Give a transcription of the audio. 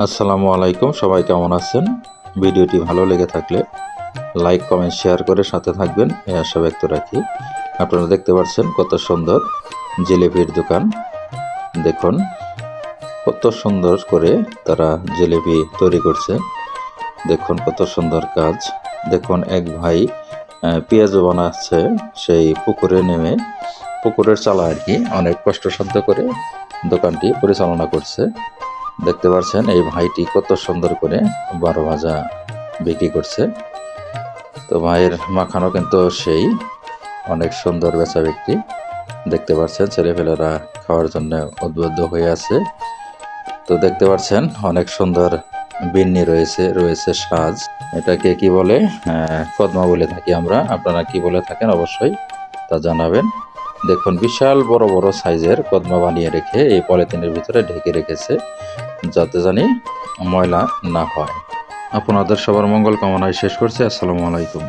আসসালামু আলাইকুম, সবাই কেমন আছেন? ভিডিওটি ভালো লেগে থাকলে লাইক কমেন্ট শেয়ার করে সাথে থাকবেন এই আশা ব্যক্ত রাখি। আপনারা দেখতে পাচ্ছেন কত সুন্দর জিলিপির দোকান। দেখুন কত সুন্দর করে তারা জিলিপি তৈরি করছে। দেখুন কত সুন্দর কাজ। দেখুন এক ভাই পেঁয়াজও বানাচ্ছে সেই পুকুরে নেমে, পুকুরের চালা আর কি, অনেক কষ্টসাধ্য করে দোকানটি পরিচালনা করছে। দেখতে পাচ্ছেন এই ভাইটি কত সুন্দর করে 12 ভাজা বিক্রি করছে। তো ভাইয়ের মাখানো কিন্তু সেই অনেক সুন্দর বেচা বিক্রি। দেখতে পাচ্ছেন ছেলেপেলেরা খাওয়ার জন্য উদ্বুদ্ধ হয়ে আছে। তো দেখতে পাচ্ছেন অনেক সুন্দর বিন্নি রয়েছে সাজ। এটাকে কি বলে? কদমা বলে থাকি আমরা। আপনারা কি বলে থাকেন অবশ্যই তা জানাবেন। দেখুন বিশাল বড় বড় সাইজের কদমা বানিয়ে রেখে এই পলিথিনের ভিতরে ঢেকে রেখেছে, যাতে জানি ময়লা না হয়। আপনাদের সবার মঙ্গল কামনায় শেষ করছি। আসসালামু আলাইকুম।